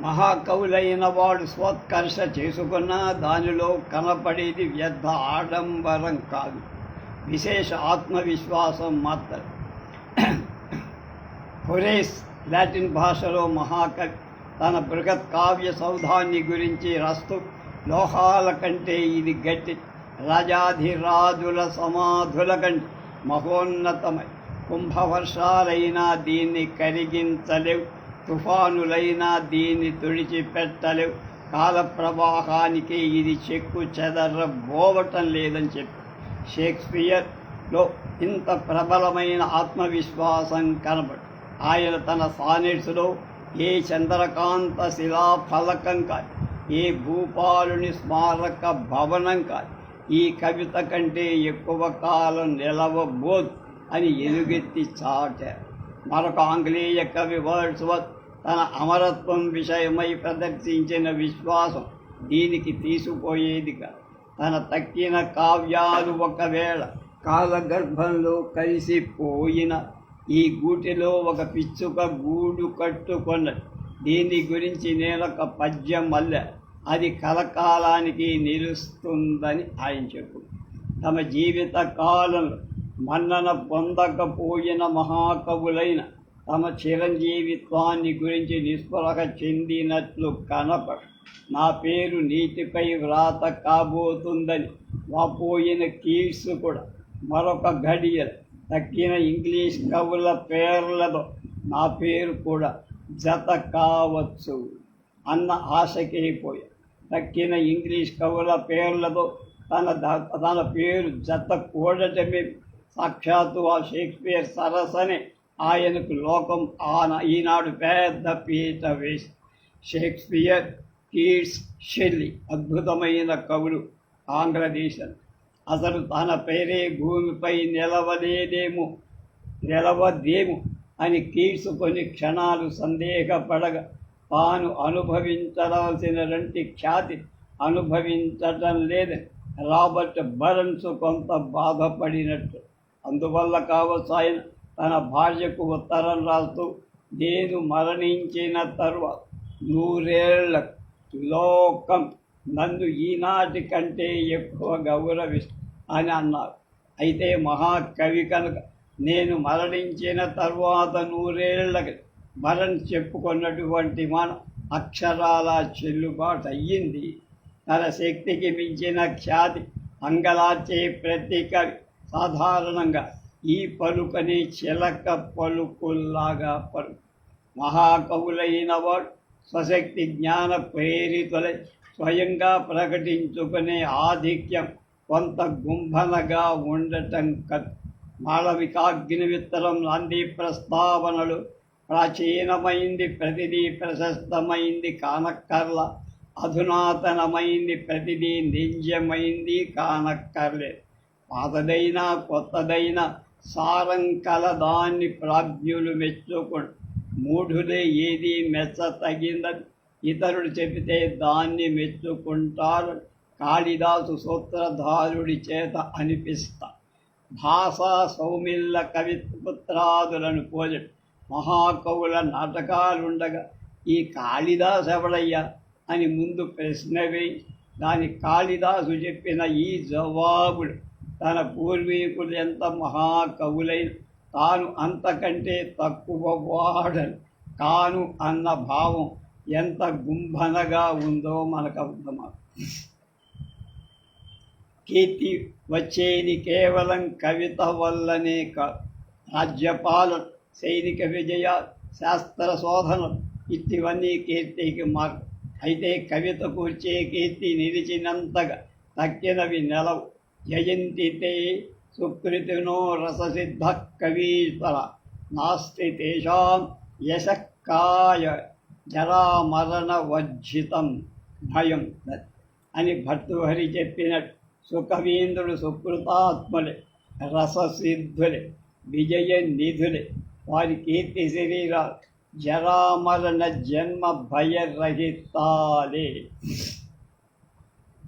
మహాకవులైన వాడు స్వోత్కర్ష చేసుకున్న దానిలో కనపడేది వ్యర్థ ఆడంబరం కాదు, విశేష ఆత్మవిశ్వాసం మాత్రం. హొరేస్ లాటిన్ భాషలో మహాకవి తన బృహత్ కావ్య సౌధాన్ని గురించి రాస్తూ, లోహాల కంటే ఇది గట్టి, రాజాధిరాజుల సమాధుల కంటే మహోన్నతమై, కుంభవర్షాలైనా దీన్ని కరిగించలేవు, తుఫానులైనా దీన్ని తుడిచిపెట్టలేవు, కాల ప్రవాహానికి ఇది చెక్కు చెదరబోవటం లేదని చెప్పి షేక్స్పియర్లో ఇంత ప్రబలమైన ఆత్మవిశ్వాసం కనబడు. ఆయన తన సానెట్స్లో ఏ చంద్రకాంత శిలాఫలకం కాదు, ఏ భూపాలుని స్మారక భవనం కాదు ఈ కవిత కంటే ఎక్కువ కాలం నిలవబోదు అని ఎలుగెత్తి చాటారు. మరొక ఆంగ్లేయ కవి వర్డ్స్వర్త్ తన అమరత్వం విషయమై ప్రదర్శించిన విశ్వాసం దీనికి తీసిపోయేది కాదు. తన తక్కిన కావ్యాలు ఒకవేళ కాలగర్భంలో కలిసిపోయిన ఈ గూటిలో ఒక పిచ్చుక గూడు కట్టుకొన్నది. దీని గురించి నేనొక పద్యం మల్లె, అది కలకాలానికి నిలుస్తుందని ఆయన చెప్పు. తమ జీవిత కాలంలో మన్నన పొందకపోయిన మహాకవులైన తమ చిరంజీవిత్వాన్ని గురించి నిస్పృహ చెందినట్లు కనపడు. నా పేరు నీతిపై వ్రాత కాబోతుందని వాపోయిన కీట్స్ కూడా మరొక ఘడియలు తక్కిన ఇంగ్లీష్ కవుల పేర్లతో నా పేరు కూడా జత కావచ్చు అన్న ఆశకైపోయా. తక్కిన ఇంగ్లీష్ కవుల పేర్లతో తన పేరు జత కూడటమే సాక్షాత్తు ఆ షేక్స్పియర్ సరసనే ఆయనకు లోకం ఈనాడు పెద్ద పీట వేసి. షేక్స్పియర్, కీట్స్, షెల్లీ అద్భుతమైన కవులు ఆంధ్రదేశం. అసలు తన పేరే భూమిపై నిలవదేమో అని కీట్స్ కొన్ని క్షణాలు సందేహపడగా, తాను అనుభవించవలసినటువంటి ఖ్యాతి అనుభవించటం లేదని రాబర్ట్ బర్న్స్ కొంత బాధపడినట్టు. అందువల్ల కావచ్చు ఆయన తన భార్యకు ఉత్తరం రాస్తూ, నేను మరణించిన తరువాత 100 ఏళ్ల లోకం నన్ను ఈనాటి కంటే ఎక్కువ గౌరవిస్తుంది అని అన్నారు. అయితే మహాకవి కనుక నేను మరణించిన తరువాత 100 ఏళ్ళకి బర్న్స్ చెప్పుకున్నటువంటి మన అక్షరాల చెల్లుబాటు అయ్యింది. తన శక్తికి మించిన ఖ్యాతి అంగలార్చే ప్రతి కవి సాధారణంగా ఈ పలుకని చిలక పలుకుల్లాగా మహాకవులైన వాడు స్వశక్తి జ్ఞాన ప్రేరితులై స్వయంగా ప్రకటించుకునే ఆధిక్యం కొంత గుంభనగా ఉండటం కదు. మాళవికాగ్నిమిత్రం లాంటి ప్రస్తావనలు ప్రాచీనమైంది ప్రతిదీ ప్రశస్తమైంది కానక్కర్ల, అధునాతనమైంది ప్రతిదీ నిజమైంది కానక్కర్లేదు. పాతదైనా కొత్తదైనా సారం కలదాన్ని ప్రాజ్ఞులు మెచ్చుకుంటారు. మూఢులే ఏది మెచ్చతగిందని ఇతరులు చెబితే దాన్ని మెచ్చుకుంటారు. కాళిదాసు సూత్రధారుడి చేత అనిపిస్తా. భాషా సౌమిల్ల కవిపుత్రాదులను పోజడు మహాకవుల నాటకాలుండగా ఈ కాళిదాసు ఎవడయ్యా అని ముందు ప్రశ్న వేయి దాని కాళిదాసు చెప్పిన ఈ జవాబులు తన పూర్వీకులు ఎంత మహాకవులైన తాను అంతకంటే తక్కువ వాడని కాను అన్న భావం ఎంత గుంభనగా ఉందో మనకు అర్థమవుతుంది. కీర్తి వచ్చేది కేవలం కవిత వల్లనే కాదు. రాజ్యపాలన, సైనిక విజయ, శాస్త్ర శోధనలు ఇవన్నీ కీర్తికి మార్గం. అయితే కవిత కూర్చే కీర్తి నిలిచినంతగా తక్కినవి నెలవు. జయంతితే సుకృతినో రససిద్ధ కవీశ్వర నాస్తి తేషాం యశక్కాయ జరామరణ వర్జితం భయం అని భర్తృహరి చెప్పినట్టు సుకవీంద్రుడు సుకృతాత్ములే, రససిద్ధులే, విజయ నిధులే. వారి కీర్తి శరీరాలు జరామరణ జన్మ భయరహితాలే.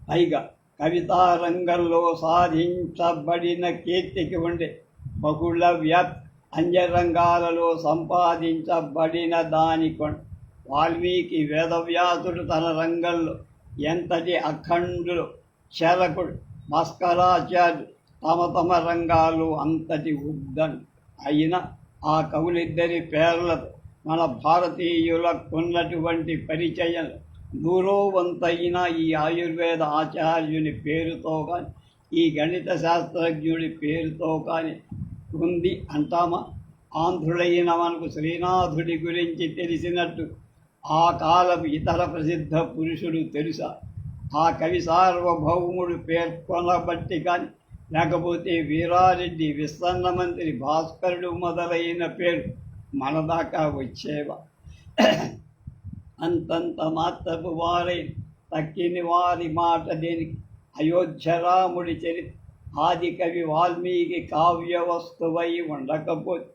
పైగా కవితారంగంలో సాధించబడిన కీర్తికి ఉండే బహుళ వ్యాప్తి అన్యరంగాలలో సంపాదించబడిన దానికొండ వాల్మీకి వేదవ్యాసుడు తన రంగంలో ఎంతటి అఖండులు, శరకుడు, భాస్కరాచార్యుడు తమ తమ రంగాలు అంతటి ఉద్దం అయిన ఆ కవులిద్దరి పేర్లతో మన భారతీయులకున్నటువంటి పరిచయం దూరోవంతైన ఈ ఆయుర్వేద ఆచార్యుని పేరుతో కానీ, ఈ గణిత శాస్త్రజ్ఞుడి పేరుతో కానీ ఉంది అంటామా? ఆంధ్రుడైన మనకు శ్రీనాథుడి గురించి తెలిసినట్టు ఆ కాలపు ఇతర ప్రసిద్ధ పురుషుడు తెలుసా? ఆ కవి సార్వభౌముడు పేర్కొనబట్టి కానీ, లేకపోతే వీరారెడ్డి, విస్తన్న మంత్రి, భాస్కరుడు మొదలైన పేరు మన దాకా వచ్చేవా? అంతంత మాత్రపు వారై తక్కిని వారి మాట దేనికి? అయోధ్యరాముడి చరిత్ర ఆది కవి వాల్మీకి కావ్య వస్తువై ఉండకపోతే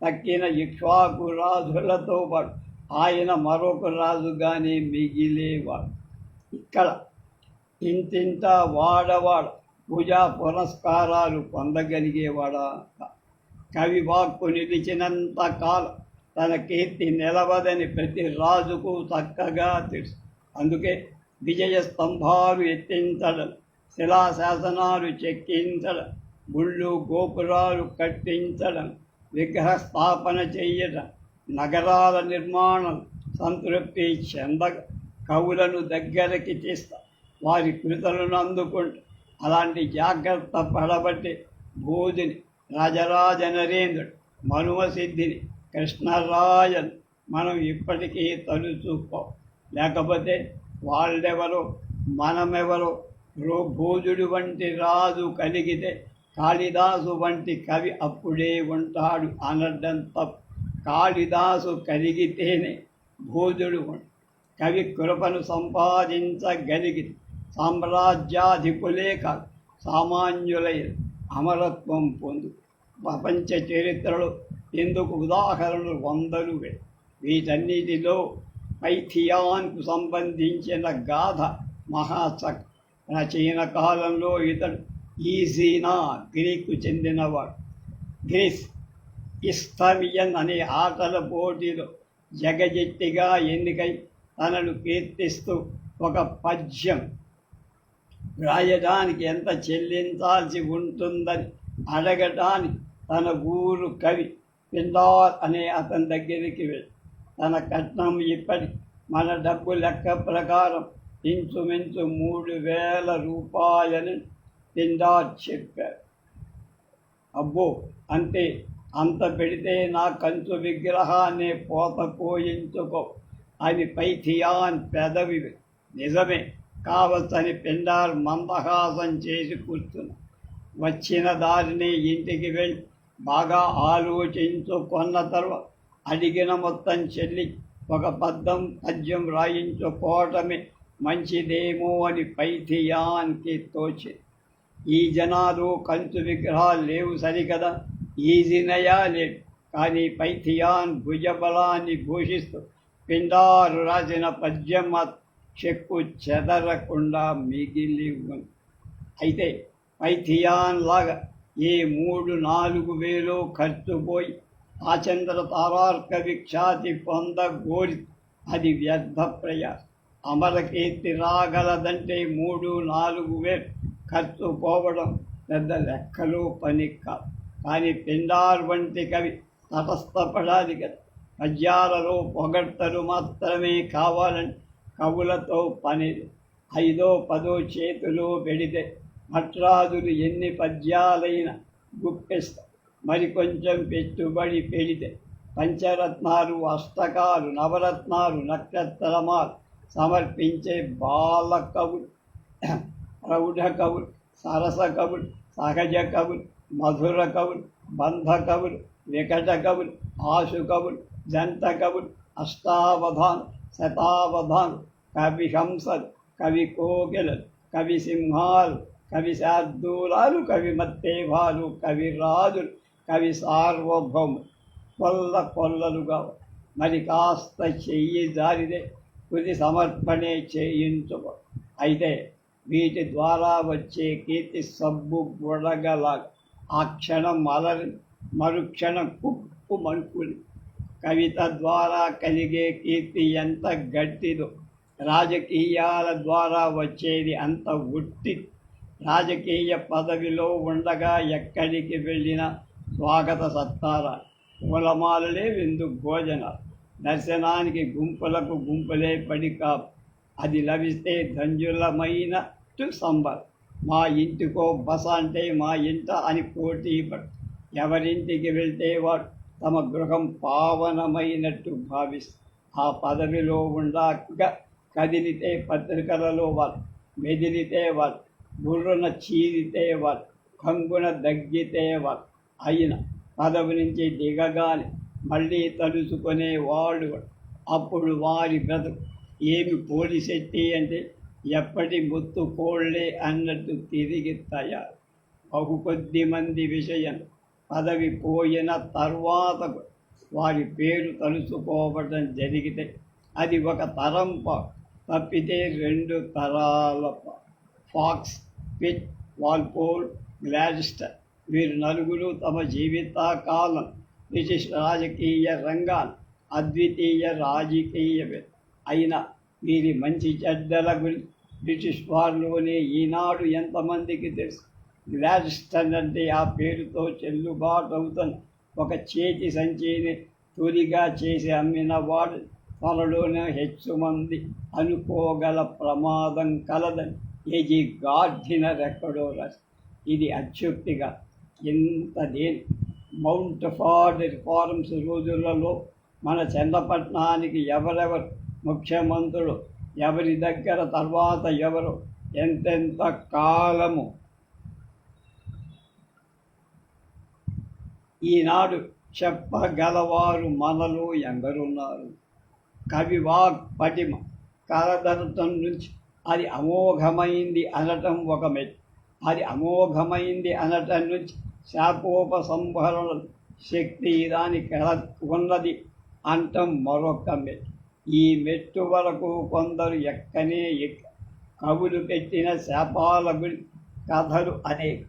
తక్కిన ఇక్ష్వాకు రాజులతో పాటు ఆయన మరొక రాజుగానే మిగిలేవాడు. ఇక్కడ ఇంటింట వాడవాడ పూజా పురస్కారాలు పొందగలిగేవాడా? కవి వాక్కు నిలిచినంత కాలం తన కీర్తి నిలవదని ప్రతి రాజుకు చక్కగా తెలుసు. అందుకే విజయ స్తంభాలు ఎత్తించడం, శిలాశాసనాలు చెక్కించడం, గుళ్ళు గోపురాలు కట్టించడం, విగ్రహ స్థాపన చెయ్యడం, నగరాల నిర్మాణం సంతృప్తి చెందగ కవులను దగ్గరికి తీస్తా వారి కృతులను అందుకుంటూ అలాంటి జాగ్రత్త పడబట్టి భోజుని, రాజరాజ నరేంద్రుడు, మనుమసిద్ధిని, కృష్ణరాజన్ మనం ఇప్పటికీ తలుచుకో. లేకపోతే వాళ్ళెవరో మనమెవరో. భోజుడు వంటి రాజు కలిగితే కాళిదాసు వంటి కవి అప్పుడే ఉంటాడు అనడం తప్పు. కాళిదాసు కలిగితేనే భోజుడు కవి కృపను సంపాదించగలిగి సామ్రాజ్యాధికులే కాదు, సామాన్యులై అమరత్వం పొందు. ప్రపంచ చరిత్రలో ఇందుకు ఉదాహరణలు వందలు. వీటన్నిటిలో పైథియాన్కు సంబంధించిన గాథ మహాచక్. ప్రాచీన కాలంలో ఇతడు ఈజీనా గ్రీకు చెందినవాడు. గ్రీస్ ఇస్తమియన్ అనే ఆటల పోటీలో జగజెట్టిగా ఎన్నికై తనను కీర్తిస్తూ ఒక పద్యం రాయడానికి ఎంత చెల్లించాల్సి ఉంటుందని అడగటానికి తన ఊరు కవి పిండార్ అనే అతని దగ్గరికి వెళ్ళి తన కట్నం ఇప్పటి మన డబ్బు లెక్క ప్రకారం ఇంచుమించు 3000 రూపాయలని పిండార్ చెప్పారు. అబ్బో అంతే, అంత పెడితే నా కంచు విగ్రహాన్ని పోత పోయించుకో అని పైథియాన్ పెదవి. నిజమే కావచ్చని పిండార్ మందహాసం చేసి కూర్చున్నా. వచ్చిన దారిని ఇంటికి వెళ్ళి బాగా ఆలోచించుకున్న తర్వాత అడిగిన మొత్తం చెల్లి ఒక పద్యం రాయించుకోవటమే మంచిదేమో అని పైథియాన్కి తోచి. ఈ జనాలు కంచు విగ్రహాలు లేవు సరికదా, ఈజినయా లేదు. కానీ పైథియాన్ భుజబలాన్ని భూషిస్తూ పిండారు రాసిన పద్యం చెక్కు చెదరకుండా మిగిలి ఉంది. అయితే పైథియాన్ లాగా ఏ 3-4 వేలు ఖర్చు పోయి ఆచంద్ర తారార్క విఖ్యాతి పొందగోరి అది వ్యర్థ ప్రయాసం. అమరకీర్తి రాగలదంటే 3-4 వేలు ఖర్చు పోవడం పెద్ద లెక్కలు పని కాదు. కానీ పిండార్ వంటి కవి తటస్థపడాలి కదా. పద్యాలలో పొగడ్తలు మాత్రమే కావాలని కవులతో పని. 5-10 చేతులు పెడితే భట్రాజులు ఎన్ని పద్యాలైనా గుప్పిస్తారు. మరికొంచెం పెట్టుబడి పెడితే పంచరత్నాలు, అష్టకాలు, నవరత్నాలు, నక్షత్రమాలు సమర్పించే బాల కవులు, ప్రౌఢ కవులు, సరస కవులు, సహజ కవులు, మధుర కవులు, బంధ కవులు, వికట కవులు, ఆశు కవులు, జంట కవులు, అష్టావధాను, శతావధాను, కవి హంసలు, కవి కోకిలలు, కవి సింహాలు, కవి శార్దూలాలు, కవి మత్తేవాలు, కవి రాజులు, కవి సార్వభౌములు కొల్లలుగా. మరి కాస్త చెయ్యి జారిదే తుది సమర్పణే చేయించుకో. అయితే వీటి ద్వారా వచ్చే కీర్తి సబ్బు బుడగలాగా ఆ క్షణం అలరి మరుక్షణం కుప్పు మనుకుని కవిత ద్వారా కలిగే కీర్తి ఎంత గట్టిదో రాజకీయాల ద్వారా వచ్చేది అంత ఉట్టి. రాజకీయ పదవిలో ఉండగా ఎక్కడికి వెళ్ళినా స్వాగత సత్కారాలు, పూలమాలలే విందు భోజనాలు, దర్శనానికి గుంపులకు గుంపులే పడి కాపు. అది లభిస్తే ధన్యులమైనట్టు సంబరం. మా ఇంటికో బస అంటే మా ఇంట అని పోటీ పడు. ఎవరింటికి వెళ్తే వాడు తమ గృహం పావనమైనట్టు భావిస్తారు. ఆ పదవిలో ఉండాక కదిలితే పత్రికలలో వాళ్ళు, మెదిలితే వాళ్ళు, బుర్రన చీరితే వాళ్ళు, కంగున దగ్గితే వాళ్ళు, అయిన పదవి నుంచి దిగగానే మళ్ళీ తలుచుకునే వాళ్ళు. అప్పుడు వారి బ్రతుకు ఏమి పోలిసెట్టి అంటే ఎప్పటి ముత్తు కోళ్ళే అన్నట్టు తిరిగి తయారు. బహు కొద్ది మంది విషయం పదవి పోయిన తర్వాత వారి పేరు తలుచుకోవడం జరిగితే అది ఒక తరం తప్పితే 2 తరాల ఫాక్స్, పిట్, వాల్పోల్, గ్లాడ్స్టన్ వీరు నలుగురు తమ జీవితకాలం బ్రిటిష్ రాజకీయ రంగాలు అద్వితీయ రాజకీయవేత్త అయిన వీరి మంచి చెడ్డల గురించి బ్రిటిష్ వారిలోనే ఈనాడు ఎంతమందికి తెలుసు? గ్లాడ్స్టన్ అంటే ఆ పేరుతో చెల్లుబాటు అవుతున్న ఒక చేతి సంచిని తొలిగా చేసి అమ్మిన వాడు త్వరలోనే హెచ్చు మంది అనుకోగల ప్రమాదం కలదని ఏజీ గార్డినర్ ఎక్కడో రాసి. ఇది అత్యుక్తిగా ఇంత దేని మౌంట్ ఫార్డ్ రిఫార్మ్స్ రోజులలో మన చంద్రపట్నానికి ఎవరెవరు ముఖ్యమంత్రులు, ఎవరి దగ్గర తర్వాత ఎవరు, ఎంతెంత కాలము ఈనాడు చెప్పగలవారు మనలో ఎందరున్నారు? కవివాక్ పటిమ కరదరటం నుంచి అది అమోఘమైంది అనటం ఒక మెట్టు, అది అమోఘమైంది అనటం నుంచి శాపోపసంహరణ శక్తి దానికి ఉన్నది అంటం మరొక మెట్టు. ఈ మెట్టు వరకు కొందరు ఎక్కనే కవులు పెట్టిన శాపాల గురి కథలు అనేక.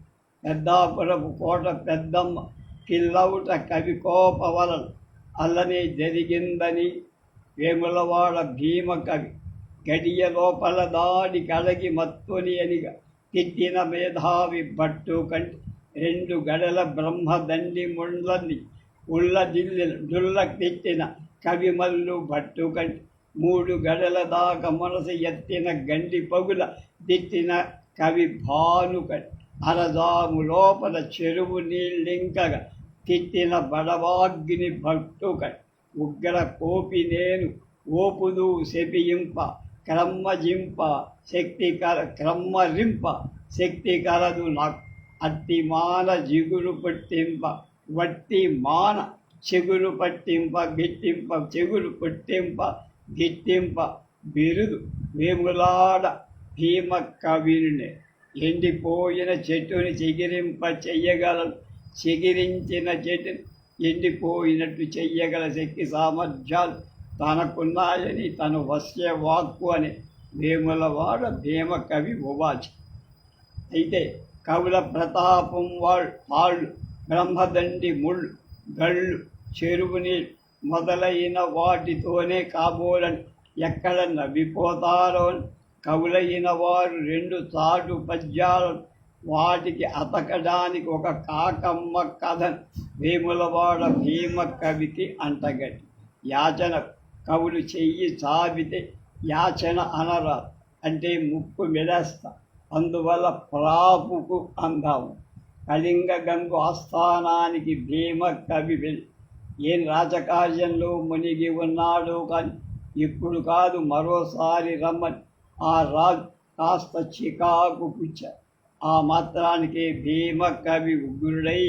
పెద్దాపురపు కోట పెద్దమ్మ కిల్లవుట కవి కోప వలన అల్లనే జరిగిందని వేములవాడ భీమ కవి గడియ లోపల దాడి కలగి మత్తుని అనిగా తిట్టిన మేధావి భట్టు కంటే 2 గడల బ్రహ్మదండి ముండ్లని ఉళ్ళ డుల్ల తిట్టిన కవిమల్లు భట్టు కంటే 3 గడల దాకా మనసు ఎత్తిన గండి పగుల తిట్టిన కవి భాను కంటే అరజాము లోపల చెరువు నీళ్ళింకగా తిట్టిన బడవాగ్ని భట్టు కంటే ఉగ్ర కోపి నేను ఓపుదు శపియింప క్రమ్మజింప క్రమ్మరింప శక్తి కలదు నాకు అట్టి మాన జిగురు పట్టింప వట్టి మాన చెగురు పట్టింప గిట్టింప చెగురు పట్టింప గిట్టింప బిరుదు వేములాడ భీమ కవిని. ఎండిపోయిన చెట్టుని చిగిరింప చెయ్యగలరు, చిగిరించిన చెట్టుని ఎండిపోయినట్టు చెయ్యగల శక్తి సామర్థ్యాలు తనకున్నాయని తన వశ్య వాక్కు అని వేములవాడ భీమ కవి ఉవాచి. అయితే కవుల ప్రతాపం తాళ్ళు, బ్రహ్మదండి ముళ్ళు, గళ్ళు, చెరువుని మొదలైన వాటితోనే కాబోలని ఎక్కడ నవ్విపోతారో కవులైన వారు 2 చాటు పద్యాలను వాటికి అతకడానికి ఒక కాకమ్మ కథను వేములవాడ భీమ కవికి అంటగట్టి. యాచన కవులు చెయ్యి చావితే యాచన అనరా అంటే ముక్కు మెలేస్తా, అందువల్ల ప్రాపుకు అందాము. కళింగ గంగు ఆస్థానానికి భీమ కవి వెళ్ళి ఏం రాజకార్యంలో మునిగి ఉన్నాడో కానీ ఇప్పుడు కాదు మరోసారి రమ్మని ఆ రాజు కాస్త చికాకు పుచ్చారు. ఆ మాత్రానికి భీమ కవి ఉగ్రుడై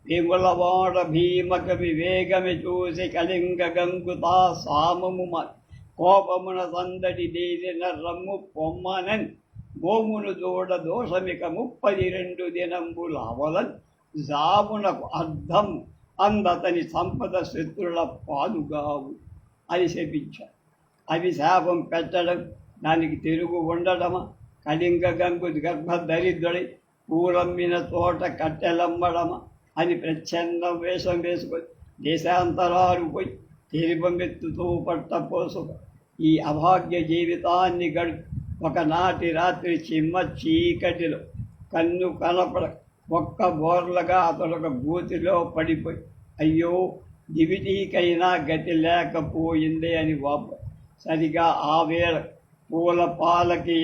వేములవాడ భీమ కవి వేగమి చూసి కళింగ గంగుతా సామము కోపమున సందడి దేరిన రమ్ము పొమ్మనన్ మోమును చూడ దోషమిక 32 దినంబులు అవలన్ జామునకు అర్థం అందతని సంపద శత్రుల పాలుగావు అని శపించారు. అవి శాపం పెట్టడం, దానికి తిరుగు ఉండడమా? కళింగ గంగు గర్భ దరిద్రుడి పూలమ్మిన తోట కట్టెలమ్మడమా అని ప్రచ్ఛన్న వేషం వేసుకొని దేశాంతరాలు పోయి తిరుబమెత్తుతూ పట్టపోసుక ఈ అభాగ్య జీవితాన్ని గడుపు. ఒకనాటి రాత్రి చిమ్మ చీకటిలో కన్ను కనపడ ఒక్క బోర్లగా అతడొక గూతిలో పడిపోయి అయ్యో దివిటీకైనా గతి లేకపోయిందే అని వాప. సరిగా ఆ వేళ పూల పాలకి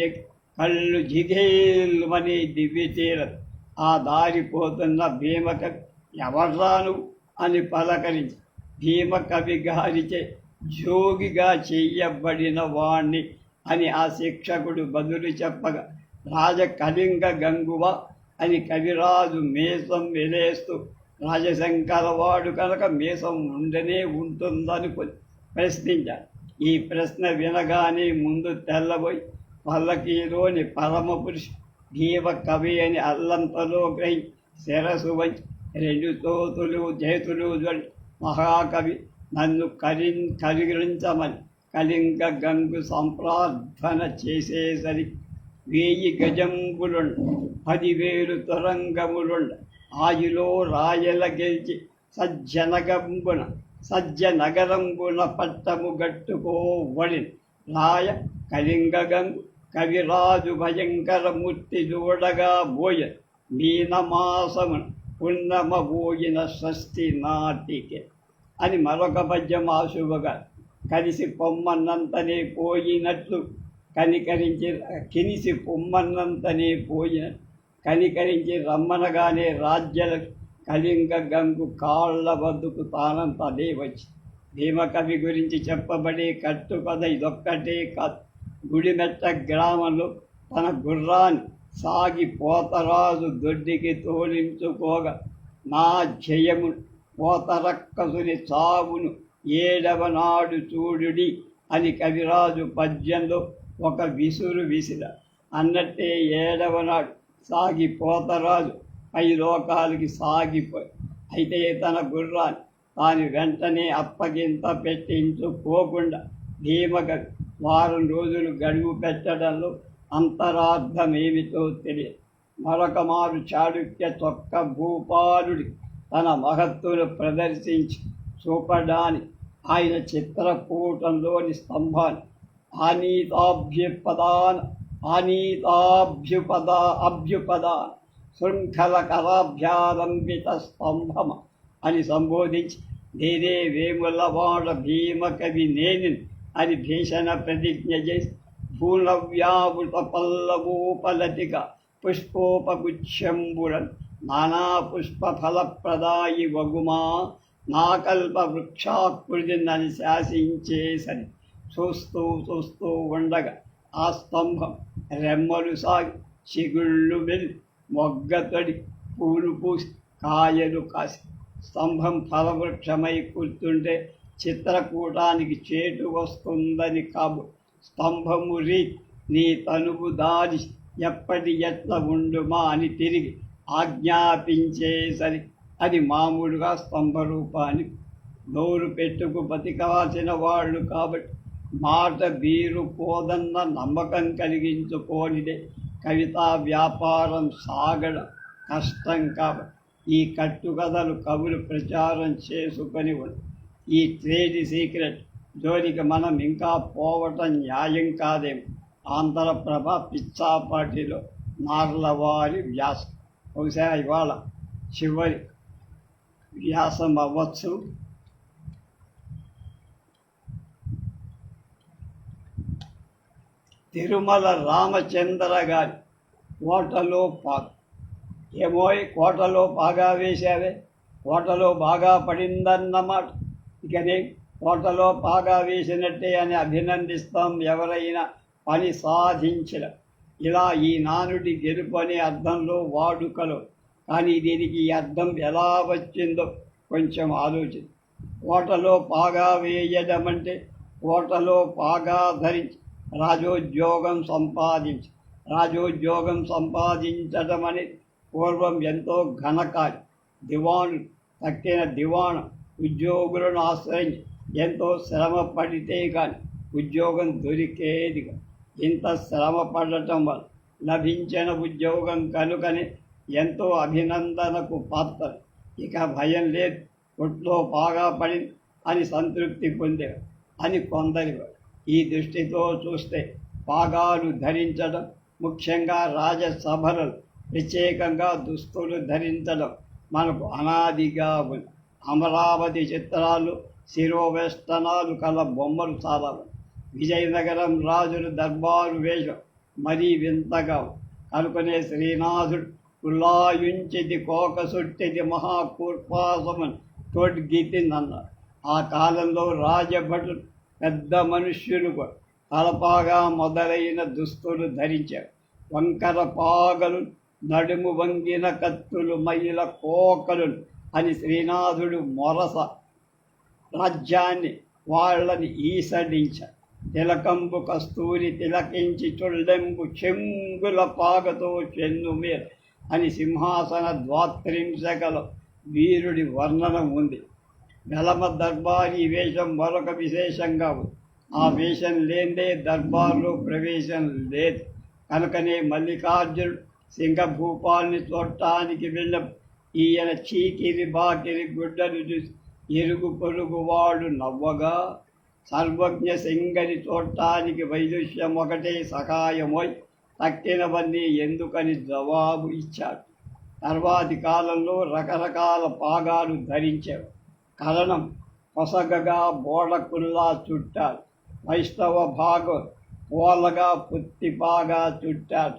కళ్ళు జిగేలుమని దివ్యతీరదు. ఆ దారిపోతున్న భీమకవి ఎవర్రాను అని పలకరించి భీమకవి గారిచే జోగిగా చెయ్యబడిన వాణ్ణి అని ఆ శిక్షకుడు బదులు చెప్పగా రాజకళింగ గంగువ అని కవిరాజు మీసం వెలేస్తూ రాజశంకరవాడు కనుక మీసం ఉండనే ఉంటుందనుకుని ప్రశ్నించాడు. ఈ ప్రశ్న వినగానే ముందు తెల్లబోయి పల్లకీలోని పరమపురుషు భీమ కవి అని అల్లంతలో గ్రహి శిరసు వంచి రెండు చేతులు జడి మహాకవి నన్ను కరిగించమని కళింగ గంగు సంప్రార్థన చేసేసరికి 1000 గజంబులుండ 10,000 తరంగములుండ ఆయులో రాయల గెలిచి సజ్జనగరంబున పట్టము గట్టుకోవడి రాయ కళింగ గంగు కవిరాజు భయంకర మూర్తి చూడగా బోయ మీనమాసమున పున్నమ బోయిన షష్ఠి నాటికే అని మరొక పద్యం ఆశుభగా కలిసి పొమ్మన్నంతనే పోయినట్లు కినిసి పొమ్మన్నంతనే పోయినట్లు కనికరించి రమ్మనగానే రాజ్యల కళింగ గంగు కాళ్ళ వద్దకు తానంత అదే వచ్చి భీమకవి గురించి చెప్పబడే కట్టుకథ ఇదొక్కటే కాదు. గుడిమెట్ట గ్రామంలో తన గుర్రాన్ని సాగి పోతరాజు దొడ్డికి తోలించుకోగా నా జయము పోతరక్కసుని చావును 7వ నాడు చూడుడి అని కవిరాజు పద్యంలో ఒక విసురు విసిర అన్నట్టే 7వ నాడు సాగి పోతరాజు పై లోకాలకి సాగిపోయి అయితే తన గుర్రాన్ని తాను వెంటనే అప్పగింత పెట్టించుకోకుండా భీమకవి వారం రోజులు గడువు పెట్టడంలో అంతరార్థమేమిటో తెలియదు. మరొక మారు చాళుక్య చొక్క భూపాలుడి తన మహత్తును ప్రదర్శించి చూపడానికి ఆయన చిత్రకూటంలోని స్తంభాన్ని అభ్యుపదాన శృంఖల కరాభ్యారంభిత స్తంభమ అని సంబోధించి నేనే వేములవాడ భీమకవి నేను అని భీషణ ప్రతిజ్ఞ చేసి భూనవ్యావృత పల్లవోపలతిక పుష్పోపగుచ్ఛంబురన్ నానా పుష్పఫలప్రదాయి వగుమా నాకల్ప వృక్షాకృతిని శాసించేసరి చూస్తూ ఉండగా ఆ స్తంభం రెమ్మలు సాగి చిగుళ్ళు వెళ్ళి మొగ్గతడి పూలు పూసి కాయలు కాసి స్తంభం ఫలవృక్షమై కూర్చుంటే చిత్రకూటానికి చేటు వస్తుందని కాబు స్తంభము రీ నీ తనువు దారి ఎప్పటి ఎట్ల ఉండుమా అని తిరిగి ఆజ్ఞాపించేసరి అది మామూలుగా స్తంభ రూపాన్ని నోరు పెట్టుకు బతికాల్సిన వాళ్ళు కాబట్టి మాట బీరు పోదన్న నమ్మకం కలిగించుకోనిదే కవితా వ్యాపారం సాగడం కష్టం కాబట్టి ఈ కట్టుకథలు కవులు ప్రచారం చేసుకొని ఈ ట్రేడ్ సీక్రెట్ జోలికి మనం ఇంకా పోవటం న్యాయం కాదేమో. ఆంధ్రప్రభ పిచ్చాపాటిలో నార్లవారి వ్యాసం బహుశా ఇవాళ చివరి వ్యాసం అవ్వచ్చు. తిరుమల రామచంద్ర గారి కోటలో పాక ఏమోయ్ కోటలో బాగా వేశావే, కోటలో బాగా పడిందన్నమాట. ఇకనే కోటలో బాగా వేసినట్టే అని అభినందిస్తాం ఎవరైనా పని సాధించిన. ఇలా ఈ నానుడి గెలుపు అనే అర్థంలో వాడుకలో, కానీ దీనికి ఈ అర్థం ఎలా వచ్చిందో కొంచెం ఆలోచన. కోటలో పాగా వేయడం అంటే కోటలో పాగా ధరించి రాజోద్యోగం సంపాదించడం అనేది పూర్వం ఎంతో ఘనకార్యం. దివాను తక్కిన దివాణం ఉద్యోగులను ఆశ్రయించి ఎంతో శ్రమ పడితే కానీ ఉద్యోగం దొరికేదిగా. ఇంత శ్రమ పడటం వల్ల లభించిన ఉద్యోగం కనుకనే ఎంతో అభినందనకు పాత్ర. ఇక భయం లేదు, కొట్లో బాగా పడింది, అని సంతృప్తి పొందేవారు అని కొందరు. ఈ దృష్టితో చూస్తే పాగాలు ధరించడం, ముఖ్యంగా రాజసభలు ప్రత్యేకంగా దుస్తులు ధరించడం మనకు అనాదిగా ఉంది. అమరావతి చిత్రాలు, శిరోవేష్టనాలు కల బొమ్మలు చాలా. విజయనగరం రాజుల దర్బారు వేషం మరీ వింతగా కనుకొనే శ్రీనాథుడు కుల్లాయుంచిది కోక సుట్టిది మహాకూర్పాసమని తోడ్గీతిందన్నారు. ఆ కాలంలో రాజభటులు పెద్ద మనుష్యులు తలపాగా మొదలైన దుస్తులు ధరించారు. వంకర పాగలు, నడుము వంగిన కత్తులు, మైల కోకలు అని శ్రీనాథుడు మొరస రాజ్యాన్ని వాళ్ళని ఈసడించారు. తిలకంబు కస్తూరి తిలకించి చుళ్ళెంబు చెంగుల పాగతో చెన్ను మీద అని సింహాసన ద్వాత్రింశకల వీరుడి వర్ణన ఉంది. వెలమ దర్బారీ వేషం మరొక విశేషంగా ఉంది. ఆ వేషం లేదే దర్బార్లో ప్రవేశం లేదు. కనుకనే మల్లికార్జునుడు సింగభూపాల్ని చూడటానికి వెళ్ళం. ఈయన చీకిరి బాకిరి గుడ్డలు చూసి ఇరుగు పొరుగు వాడు నవ్వగా, సర్వజ్ఞ సింగని చూడటానికి వైదుష్యం ఒకటే సహాయమై తక్కినవన్నీ ఎందుకని జవాబు ఇచ్చాడు. తర్వాతి కాలంలో రకరకాల పాగాలు ధరించారు. కరణం పొసగగా బోడకుల్లా చుట్టాడు. వైష్ణవ భాగం పోలగా పుత్తిపాగా చుట్టాడు.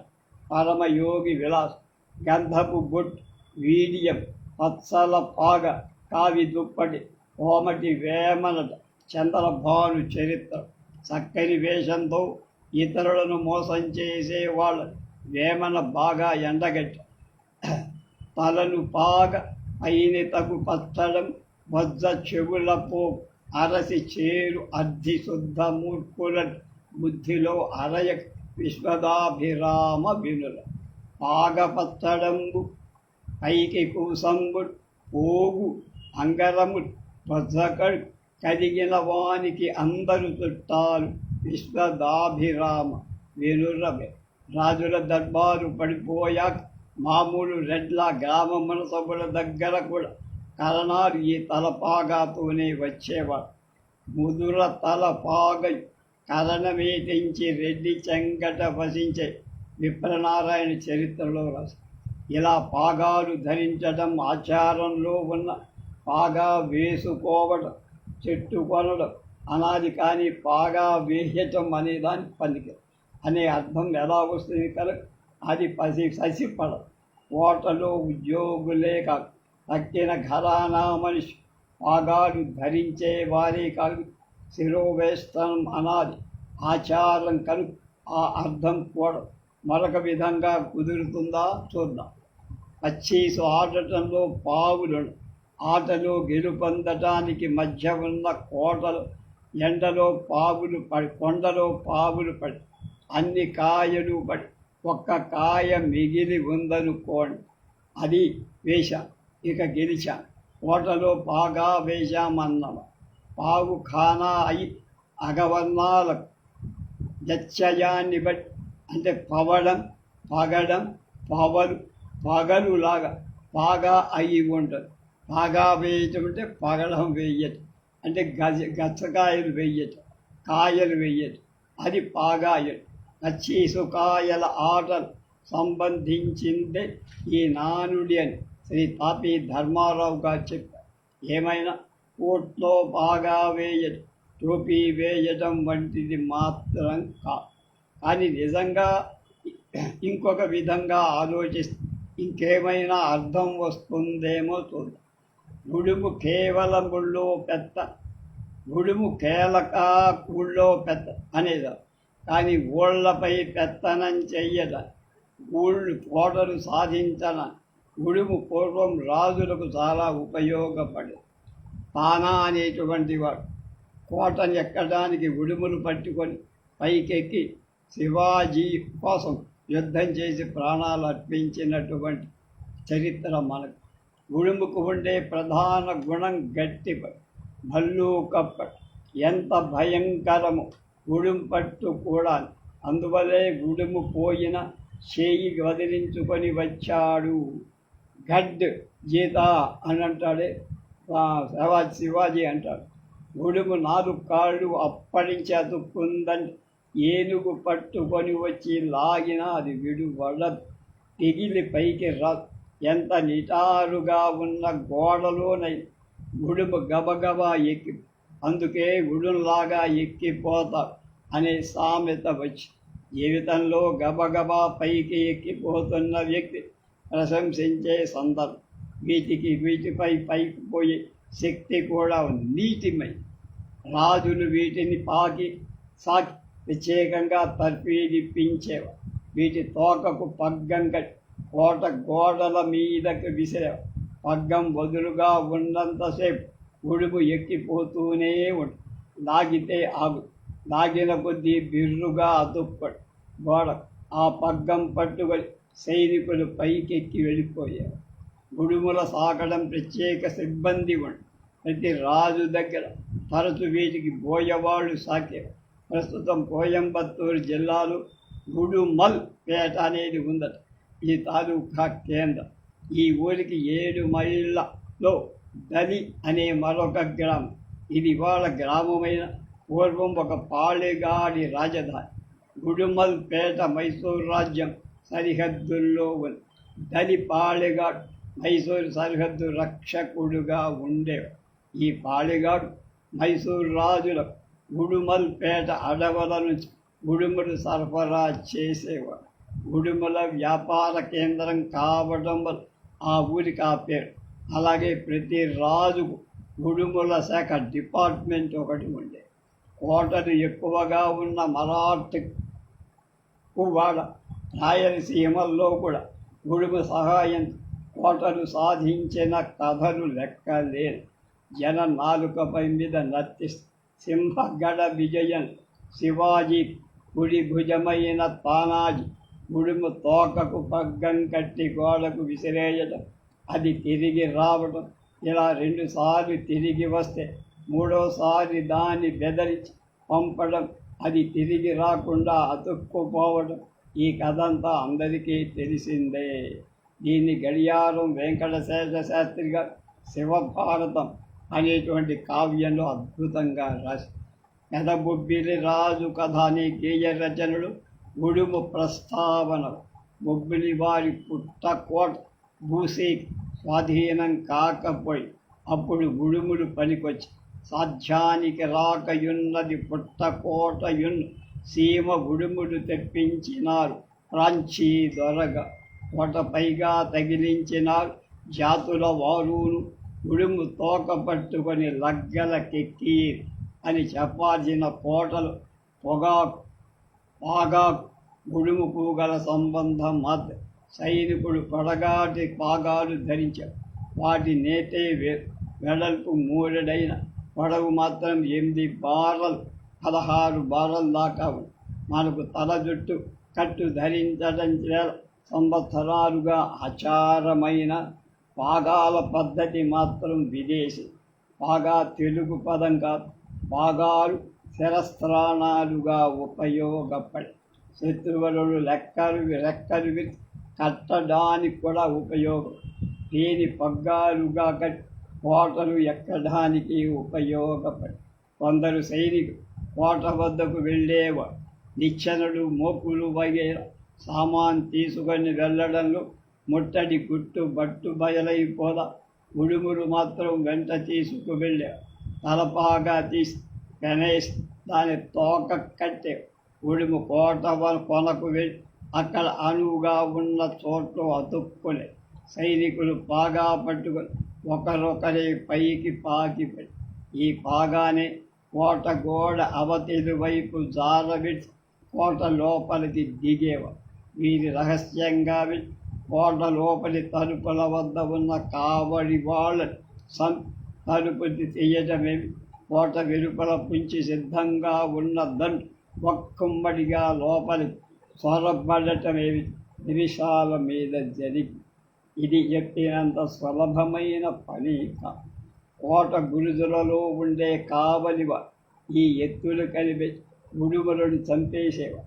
పరమయోగి విలాస్ గంధపు బొట్ వీడియం పత్సల పాగ కావి దుప్పటి కోమటి వేమన చంద్రభాను చరిత్ర. చక్కని వేషంతో ఇతరులను మోసం చేసే వాళ్ళ వేమన బాగా ఎండగట్ట. తలను పాగ అయిన తగు పచ్చడం వజ్జ చెవులపో అరసి చేరు అర్ధి శుద్ధ మూర్ఖుల బుద్ధిలో అరయ విశ్వదాభిరామ వినుల. పాగపచ్చడంబు పైకి కూసంబు పోగు అంగరము ధ్వజకడు కదిగిన వానికి అందరు చుట్టాలు విశ్వదాభిరామ వినురవే. రాజుల దర్బారు పడిపోయాక మామూలు రెడ్ల గ్రామముల సభల దగ్గర కూడా కరణాలు ఈ తలపాగాతోనే వచ్చేవాడు. ముదుర తలపాగ కరణమేటించి రెడ్డి చెంగట వసించే విప్రనారాయణ చరిత్రలో రాసి. ఇలా పాగాలు ధరించడం ఆచారంలో ఉన్న పాగా వేసుకోవడం, చెట్టు కొనడం అనాది. కానీ పాగా వేయటం అనే దానికి పనికి అనే అర్థం ఎలా వస్తుంది కనుక అది ససిపడదు. కోటలో ఉద్యోగులే కాదు, తక్కిన ఘరానా మనిషి పాగాలు ధరించే వారే కాదు. శిరోవేష్టనం అనాది ఆచారం కనుక ఆ అర్థం కూడా మరొక విధంగా కుదురుతుందా చూద్దాం. పచ్చీసు ఆడటంలో పావులను, ఆటలో గెలుపొందటానికి మధ్య ఉన్న కోటలు, ఎండలో పావులు పడి, కొండలో పావులు పడి, అన్ని కాయలు పడి ఒక్క కాయ మిగిలి ఉందనుకోండి, అది వేశాం, ఇక గెలిచాం. కోటలో పాగా వేశామన్నమ. పావు ఖానా అయి అగవర్ణాలకు జత్యయాన్ని బట్టి, అంటే పవడం, పగడం, పవలు, పగలులాగా పాగా అయి ఉంటుంది. పాగా వేయటం అంటే పగడం వేయటం, అంటే గచ్చకాయలు వేయటం, కాయలు వేయటం, అది పాగాయటం. పచ్చీసుకాయల ఆటలు సంబంధించిందే ఈ నానుడి అని శ్రీ తాపీ ధర్మారావు గారు చెప్పారు. ఏమైనా కోట్లో బాగా వేయటం, టోపీ వేయటం వంటిది మాత్రం కాదు. కానీ నిజంగా ఇంకొక విధంగా ఆలోచిస్తే ఇంకేమైనా అర్థం వస్తుందేమో చూద్దాం. గుడుము కేవలం గుళ్ళో పెద్ద, గుడుము కేలక ఊళ్ళో పెద్ద అనేది. కానీ ఊళ్ళపై పెత్తనం చెయ్యట, ఊళ్ళు కోటలు సాధించన గుడుము పూర్వం రాజులకు చాలా ఉపయోగపడేది. తానా అనేటువంటి వాడు కోటను ఎక్కడానికి ఉడుములు పట్టుకొని పైకెక్కి శివాజీ కోసం యుద్ధం చేసి ప్రాణాలు అర్పించినటువంటి చరిత్ర మనకు. ఉడుముకు ఉండే ప్రధాన గుణం గట్టిపడి, భల్లూకప్పటి. ఎంత భయంకరము ఉడుము పట్టు కూడా. అందువల్లే ఉడుము పోయిన చేయి వదిలించుకొని వచ్చాడు. గడ్ జీత అని అంటాడే శివాజీ అంటాడు. ఉడుము 4 కాళ్ళు అప్పరించి అతుక్కుందని ఏనుగు పట్టుకొని వచ్చి లాగినా అది విడువడదు, తెగిలి పైకి రాదు. ఎంత నిటారుగా ఉన్న గోడలోనై ఉడుము గబగబా ఎక్కి, అందుకే ఉడుంలాగా ఎక్కిపోతాడు అనే సామెత వచ్చి, జీవితంలో గబగబా పైకి ఎక్కిపోతున్న వ్యక్తి ప్రశంసించే సందర్భం. వీటిపై పైకి పోయే శక్తి కూడా నీతిమై. రాజులు వీటిని సాకి ప్రత్యేకంగా తర్ఫీదిప్పించేవారు. వీటి తోకకు పగ్గం కట్టి కోట గోడల మీదకు విసిరేవారు. పగ్గం వదులుగా ఉన్నంతసేపు ఉడుము ఎక్కిపోతూనే ఉంటుంది. లాగితే ఆగు, లాగిన కొద్దీ బిర్రుగా అతుక్కడు గోడ. ఆ పగ్గం పట్టుకొని సైనికులు పైకెక్కి వెళ్ళిపోయారు. ఉడుముల సాకడం ప్రత్యేక సిబ్బంది ఉంది. ప్రతి రాజు దగ్గర తరచు వీటికి బోయవాళ్ళు సాకేవారు. ప్రస్తుతం కోయంబత్తూరు జిల్లాలో ఉడుమల్ పేట అనేది ఉందట. ఈ తాలూకా కేంద్రం. ఈ ఊరికి 7 మైళ్ళలో దలి అనే మరొక గ్రామం. ఇది ఇవాళ గ్రామమైన పూర్వం ఒక పాళెగాడి రాజధాని. ఉడుమల్ పేట మైసూరు రాజ్యం సరిహద్దుల్లో ఉంది. దలి పాళెగాడు మైసూరు సరిహద్దు రక్షకుడుగా ఉండేవాడు. ఈ పాళెగాడు మైసూరు రాజులకు ఉడుమల్ పేట అడవుల నుంచి ఉడుములు సరఫరా చేసేవాడు. ఉడుముల వ్యాపార కేంద్రం కావడం వల్ల ఆ ఊరికి ఆ పేరు. అలాగే ప్రతి రాజుకు ఉడుముల శాఖ డిపార్ట్మెంట్ ఒకటి ఉండేది. కోటలు ఎక్కువగా ఉన్న మరాఠవాడ, రాయలసీమల్లో కూడా ఉడుము సహాయం కోటలు సాధించిన కథలు లెక్కలేదు. జన నాలుకపై మీద నత్తి సింహగడ విజయం, శివాజీ కుడి భుజమైన తానాజీ ఉడుము తోకకు పగ్గం కట్టి గోడకు విసిరేయటం, అది తిరిగి రావటం. ఇలా 2 సార్లు తిరిగి వస్తే 3వసారి దాన్ని బెదిరించి పంపడం, అది తిరిగి రాకుండా అతుక్కుపోవడం. ఈ కథంతా అందరికీ తెలిసిందే. దీన్ని గడియారం వెంకటశేష శాస్త్రి గారు శివభారతం అనేటువంటి కావ్యంలో అద్భుతంగా రాసి, పెదబొబ్బిలి రాజు కథ అనే గేయ రచనలు ఉడుము ప్రస్తావన. బొబ్బిలి వారి పుట్టకోట భూసి స్వాధీనం కాకపోయి అప్పుడు ఉడుములు పనికొచ్చి, సాధ్యానికి రాకయున్నది పుట్టకోటయున్ సీమ ఉడుములు తెప్పించినారు ప్రాంచీ దొరగా. కోటపైగా తగిలించినారు జాతుల వారును, ఉడుము తోక పట్టుకొని లగ్గలకెక్కి అని చెప్పాల్సిన కోటలు పొగాకు పాగాకు ఉడుము పూగల సంబంధం మాత్రం. సైనికుడు పొడగాటి పాగాలు ధరించాడు. వాటి నేతే వెడల్పు 3 పొడవు మాత్రం 8 బారలు 16 బారల దాకా ఉంది. మనకు తల జుట్టు కట్టు ధరించడం సంవత్సరాలుగా ఆచారమైన పాగాల పద్ధతి మాత్రం విదేశీ. పాగా తెలుగు పదం కాదు. పాగాలు శిరస్త్రాణాలుగా ఉపయోగపడి శత్రువులు రెక్కలు కట్టడానికి కూడా ఉపయోగం. దీని పగ్గాలుగా కట్టి కోటలు ఎక్కడానికి ఉపయోగపడి కొందరు సైనికులు కోట వద్దకు వెళ్ళేవారు. నిచ్చెనలు, మోపులు వగైరా సామాన్ తీసుకొని వెళ్ళడంలో ముట్టడి గుట్టు బట్టు బయలైపోదా. ఉడుములు మాత్రం వెంట తీసుకు వెళ్ళారు. తలపాగా తీసి గణేష్ దాని తోక కట్టే ఉడుము కోట కొనకు వెళ్ళి అక్కడ అనువుగా ఉన్న చోట్లో అతుక్కునే సైనికులు పాగా పట్టుకొని ఒకరొకరి పైకి పాకిపడి ఈ పాగానే కోట గోడ అవతలి వైపు జారవిడిచి కోట లోపలికి దిగేవారు. వీరి రహస్యంగా కోట లోపలి తలుపుల వద్ద ఉన్న కావడి వాళ్ళని తలుపు తీయటమేమి, కోట వెలుపల పుంచి సిద్ధంగా ఉన్న దండు ఒక్కమ్మడిగా లోపలి చొరబడటమేమి నిమిషాల మీద జరిగి. ఇది చెప్పినంత సులభమైన పని కాదు. కోట గురుజులలో ఉండే కావలివ ఈ ఎత్తులు కలిపి ఉడుములను చంపేసేవా,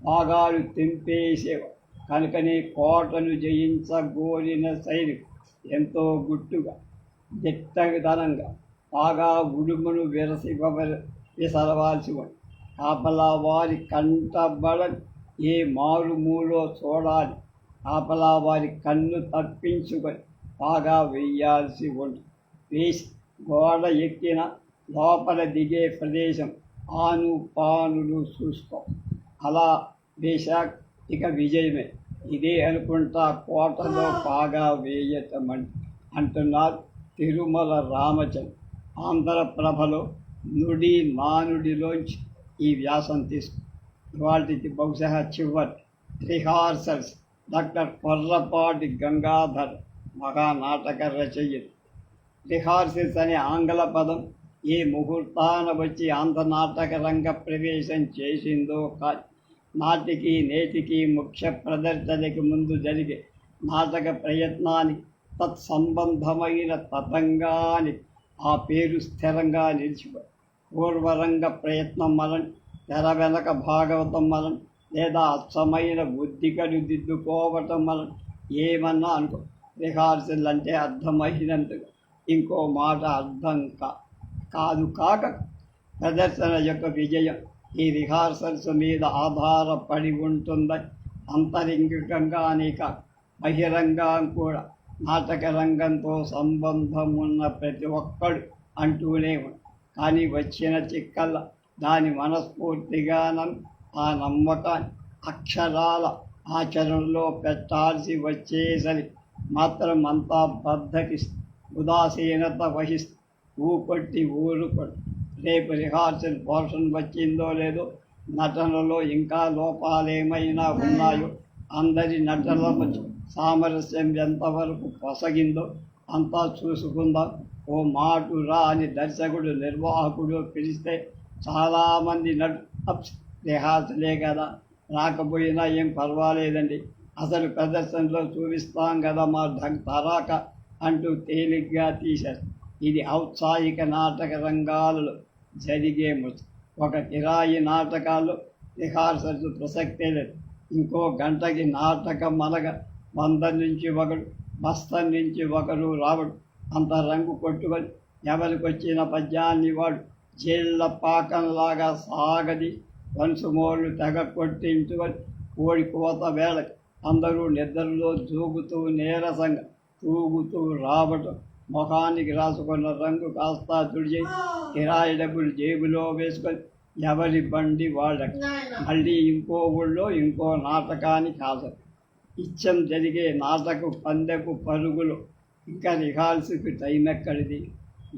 భాగాలు తెంపేసేవా. కనుకనే కోటను జయించగోరిన సైనికులు ఎంతో గుట్టుగా దిట్టతనంగా బాగా ఉడుమును విసరవాల్సి ఉంది. కాపలా వారి కంటబడని ఏ మారుమూలో చూడాలి. కాపలా వారి కన్ను తప్పించుకొని బాగా వెయ్యాల్సి ఉంటుంది. వేసి గోడ ఎక్కిన లోపల దిగే ప్రదేశం ఆను పానులు చూసుకో. అలా వేశాక ఇక విజయమే. ఇదే అనుకుంటా కోటలో బాగా వేయటమని అంటున్నారు తిరుమల రామచంద్ర. ఆంధ్రప్రభలో నుడి నానుడిలోంచి ఈ వ్యాసం తీసుకు ఇవాటికి బహుశా చివరి రిహార్సల్స్. డాక్టర్ కొర్రపాటి గంగాధర్ మహానాటక రచయిత. రిహార్సల్స్ అనే ఆంగ్ల పదం ఏ ముహూర్తాన వచ్చి ఆంధ్ర నాటక రంగ ప్రవేశం చేసిందో కాదు. నాటికి నేటికి ముఖ్య ప్రదర్శనకి ముందు జరిగే నాటక ప్రయత్నానికి తత్సంబంధమైన తతంగానికి ఆ పేరు స్థిరంగా నిలిచిపోయి పూర్వరంగ ప్రయత్నం మనం తెర వెనక భాగవతం మనం లేదా అచ్చమైన బుద్ధికలు దిద్దుకోవటం మనం ఏమన్నా అనుకో. రిహార్సల్ అంటే అర్థమైనంతగా ఇంకో మాట అర్థం కాదు కాక ప్రదర్శన యొక్క విజయం ఈ రిహార్సల్స్ మీద ఆధారపడి ఉంటుందని అంతరింగికంగానే కాక బహిరంగం కూడా నాటక రంగంతో సంబంధం ఉన్న ప్రతి ఒక్కడు అంటూనే ఉన్నాడు. కానీ వచ్చిన చిక్కల్ల దాని మనస్ఫూర్తిగానం ఆ నమ్మకాన్ని అక్షరాల ఆచరణలో పెట్టాల్సి వచ్చేసరి మాత్రం అంతా బద్ధకిస్తూ ఉదాసీనత వహిస్తూ ఊపట్టి ఊరుపడు. రేపు రిహార్సల్ పోర్షన్ వచ్చిందో లేదో, నటనలో ఇంకా లోపాలేమైనా ఉన్నాయో, అందరి నటనల మధ్య సామరస్యం ఎంతవరకు పొసగిందో అంతా చూసుకుందాం. ఓ మాటు రా అని దర్శకుడు నిర్వాహకుడు పిలిస్తే చాలామంది రిహార్సలే కదా, రాకపోయినా ఏం పర్వాలేదండి, అసలు ప్రదర్శనలో చూపిస్తాం కదా మా తరాక అంటూ తేలిగ్గా తీశారు. ఇది ఔత్సాహిక నాటక రంగాలలో జరిగే ముచ్చ. ఒక కిరాయి నాటకాల్లో రిహార్సల్స్ ప్రసక్తే లేదు. ఇంకో గంటకి నాటకం అనగా 100 నుంచి ఒకడు, బస్తం నుంచి ఒకరు రావడు. అంత రంగు కొట్టుకొని ఎవరికొచ్చిన పద్యాన్ని వాడు జైళ్ళ పాకంలాగా సాగది వన్సుమోళ్ళు తెగ కొట్టించుకొని కోడి కోత వేళకి అందరూ నిద్రలో జూగుతూ నీరసంగా తూగుతూ రావటం, ముఖానికి రాసుకున్న రంగు కాస్త తుడిచి కిరాయి డబ్బులు జేబులో వేసుకొని ఎవరి బండి వాళ్ళకి మళ్ళీ ఇంకో ఊళ్ళో ఇంకో నాటకానికి హాజరు. ఇచ్చం జరిగే నాటకు పందెపు పరుగులు ఇంకా రిహార్సల్కి టైం ఎక్కడిది?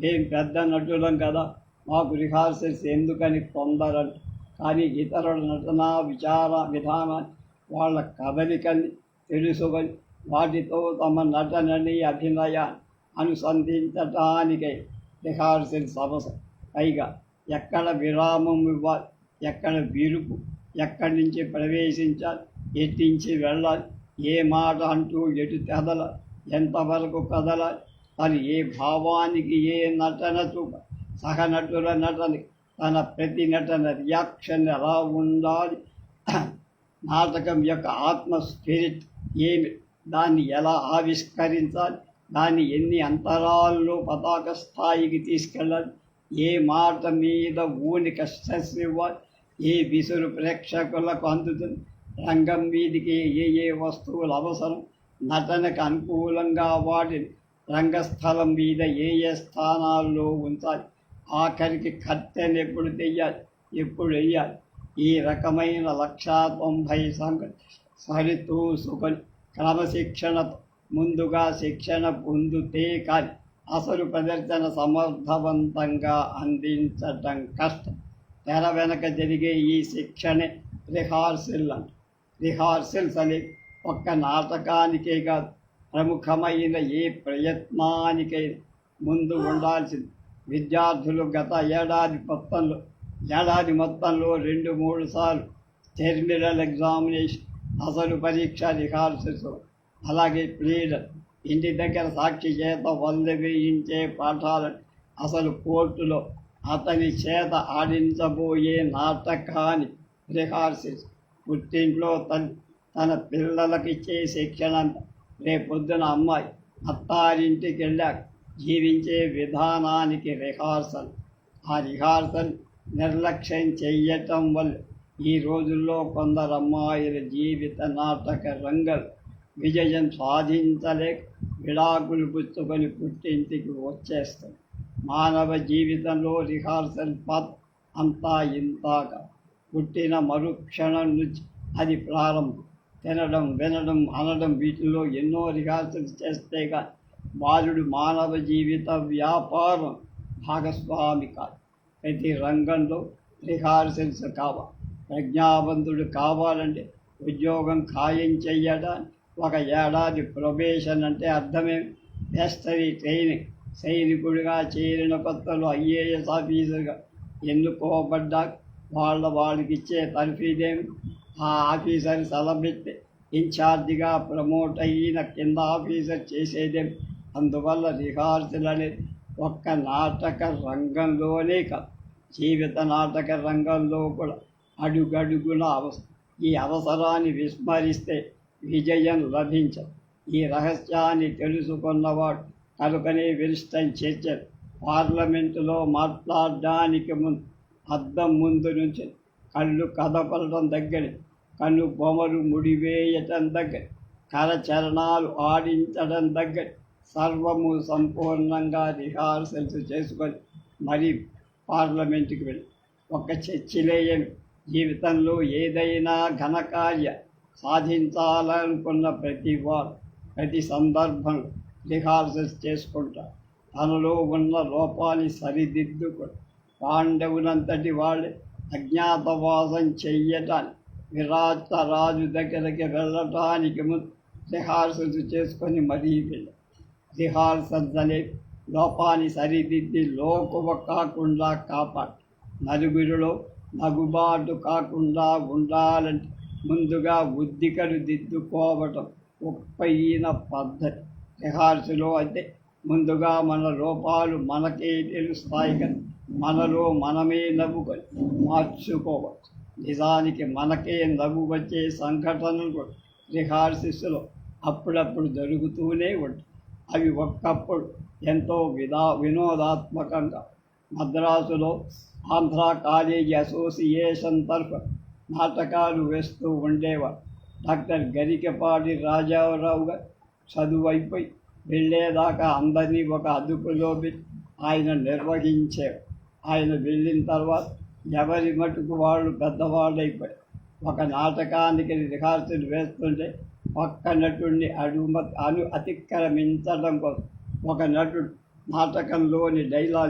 మేము పెద్ద నటులం కదా, మాకు రిహార్సల్స్ ఎందుకని పొందరంట. కానీ ఇతరుల నటన విధానాన్ని వాళ్ళ కదలికల్ని తెలుసుకొని వాటితో తమ నటనని అభినయాన్ని అనుసంధించటానికై రిహార్సల్స్ అవసరం. పైగా ఎక్కడ విరామం ఇవ్వాలి, ఎక్కడ విరుపు, ఎక్కడి నుంచి ప్రవేశించాలి, ఎట్టించి వెళ్ళాలి, ఏ మాట అంటూ ఎటు కదలాలి, ఎంతవరకు కదలాలి, తను ఏ భావానికి ఏ నటన చూపాలి, సహనటుల నటనకి తన ప్రతి నటన రియాక్షన్ ఎలా ఉండాలి, నాటకం యొక్క ఆత్మ స్పిరిట్ ఏమి, దాన్ని ఎలా ఆవిష్కరించాలి, దాన్ని ఎన్ని అంతరాల్లో పతాక స్థాయికి తీసుకెళ్ళాలి, ఏ మాట మీద ఊనిక స్ట్రెస్ ఇవ్వాలి, ఏ విసురు ప్రేక్షకులకు అందుతుంది, రంగం మీదికి ఏ వస్తువులు అవసరం, నటనకు అనుకూలంగా వాటిని రంగస్థలం మీద ఏ స్థానాల్లో ఉంచాలి, ఆఖరికి కర్తెను ఎప్పుడు తెయ్యాలి, ఎప్పుడు వెయ్యాలి, ఈ రకమైన 190 సంగతి సరితూసుకొని క్రమశిక్షణతో ముందుగా శిక్షణ పొందితే కానీ అసలు ప్రదర్శన సమర్థవంతంగా అందించటం కష్టం. తెర వెనక జరిగే ఈ శిక్షణే రిహార్సల్ అంట. రిహార్సల్స్ అనేవి ఒక్క నాటకానికే కాదు, ప్రముఖమైన ఏ ప్రయత్నానికైనా ముందు ఉండాల్సింది. విద్యార్థులు గత ఏడాది మొత్తంలో 2-3 సార్లు టెర్మినల్ ఎగ్జామినేషన్, అసలు పరీక్ష రిహార్సల్స్, అలాగే ప్లీడర్, ఇంటి దగ్గర సాక్షి చేత వేయించే పాఠాలను, అసలు కోర్టులో అతని చేత ఆడించబోయే నాటకాన్ని రిహార్సల్స్, పుట్టింట్లో తన పిల్లలకిచ్చే శిక్షణ. రేపొద్దున అమ్మాయి అత్తారింటికి వెళ్ళాక జీవించే విధానానికి రిహార్సల్. ఆ రిహార్సల్ నిర్లక్ష్యం చెయ్యటం వల్ల ఈ రోజుల్లో కొందరు అమ్మాయిల జీవిత నాటక రంగం విజయం సాధించలేక విడాకులు పుచ్చుకొని పుట్టింటికి వచ్చేస్తాయి. మానవ జీవితంలో రిహార్సల్ పాత్ర అంతా ఇంతాక. పుట్టిన మరుక్షణం నుంచి అది ప్రారంభం. తినడం, వినడం, అనడం, వీటిలో ఎన్నో రిహార్సల్స్ చేస్తే కానీ బాలుడు మానవ జీవిత వ్యాపారం భాగస్వామి కాదు. ప్రతి రంగంలో రిహార్సల్స్ కావాలి. ప్రజ్ఞావంతుడు కావాలంటే ఉద్యోగం ఖాయం చెయ్యడానికి 1 ఏడాది ప్రొబేషన్ అంటే అర్థమే మేస్టరీ ట్రైనింగ్. సైనికుడిగా చేరిన కొత్తలో IAS ఆఫీసర్గా ఎన్నుకోబడ్డా వాళ్ళకి ఇచ్చే తర్ఫీదేమి? ఆ ఆఫీసర్ సెలబెట్టి ఇన్ఛార్జిగా ప్రమోట్ అయిన కింద ఆఫీసర్ చేసేదేమి? అందువల్ల రిహార్సల్ అనేది ఒక్క నాటక రంగంలోనే కాదు, జీవిత నాటక రంగంలో కూడా అడుగడుగున అవసరం. ఈ అవసరాన్ని విస్మరిస్తే విజయం లభించదు. ఈ రహస్యాన్ని తెలుసుకున్నవాడు కనుకనే విన్స్టన్ చర్చిల్ పార్లమెంటులో మాట్లాడడానికి ముందు అద్దం ముందు నుంచి కళ్ళు కదపడం దగ్గర, కళ్ళు బొమ్మలు ముడివేయటం దగ్గర, కరచరణాలు ఆడించడం దగ్గర సర్వము సంపూర్ణంగా రిహార్సల్స్ చేసుకొని మరీ పార్లమెంటుకి వెళ్ళి ఒక చర్చిలేయని జీవితంలో ఏదైనా ఘనకార్య సాధించాలనుకున్న ప్రతి సందర్భంలో రిహార్సల్స్ చేసుకుంటారు. తనలో ఉన్న లోపాన్ని సరిదిద్దుకొని పాండవులంతటి వాళ్ళే అజ్ఞాతవాసం చెయ్యటానికి విరాట రాజు దగ్గరికి వెళ్ళటానికి ముందు రిహార్సల్స్ చేసుకొని మరీ వెళ్ళారు. రిహార్సల్స్ అనేవి లోపాన్ని సరిదిద్ది లోకువ కాకుండా కాపాడు. నలుగురిలో నగుబాటు కాకుండా ఉండాలంటే ముందుగా ఉద్దికలు దిద్దుకోవటం గొప్పైన పద్ధతి. రిహార్సలో అయితే ముందుగా మన లోపాలు మనకే తెలుస్తాయి కదా, మనలో మనమే నవ్వుకొని మార్చుకోవచ్చు. నిజానికి మనకే నవ్వు వచ్చే సంఘటనలు కూడా రిహార్సల్స్లో అప్పుడప్పుడు జరుగుతూనే ఉంటాయి. అవి ఒక్కప్పుడు ఎంతో వినోదాత్మకంగా. మద్రాసులో ఆంధ్ర కాలేజీ అసోసియేషన్ తరఫున నాటకాలు వేస్తూ ఉండేవారు. డాక్టర్ గరికపాటి రాజారావు గారు చదువు అయిపోయి వెళ్ళేదాకా అందరినీ ఒక అదుపులో పెట్టి ఆయన నిర్వహించేవారు. ఆయన వెళ్ళిన తర్వాత ఎవరి మటుకు వాళ్ళు పెద్దవాళ్ళు అయిపోయారు. ఒక నాటకానికి రిహార్సల్ వేస్తుంటే పక్క నటుడిని అతిక్రమించడం కోసం ఒక నటుడు నాటకంలోని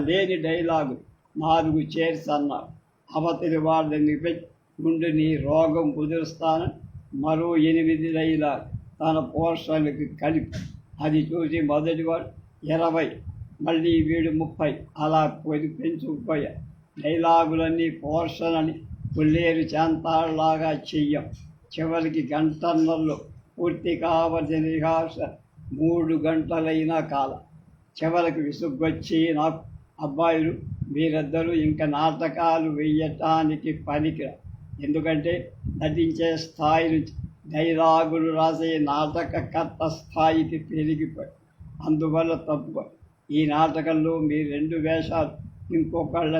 లేని డైలాగు 4 చైర్స్ అన్నారు. అవతలి వాళ్ళని పెట్టి ముందు నీ రోగం కుదురుస్తానని మరో 8 డైలాగ్ తన పోర్షన్కి కలిపి, అది చూసి మొదటివాడు 20, మళ్ళీ వీడు 30, అలా పెంచుకుపోయా. డైలాగులన్నీ పోర్షన్ అని పుల్లేరు చాంతాళ్లాగా చెయ్యం. చివరికి గంటన్నరలో పూర్తి కావలసిన రిహార్సల్ 3 గంటలైనా కాలం. చివరికి విసుగొచ్చి నాకు, అబ్బాయిలు మీరిద్దరూ ఇంకా నాటకాలు వేయటానికి పనికిరా, ఎందుకంటే నటించే స్థాయి నుంచి డైలాగులు రాసే నాటకకర్త స్థాయికి పెరిగిపోయి, అందువల్ల తప్పుకోండి. ఈ నాటకంలో మీ 2 వేషాలు ఇంకొకళ్ళ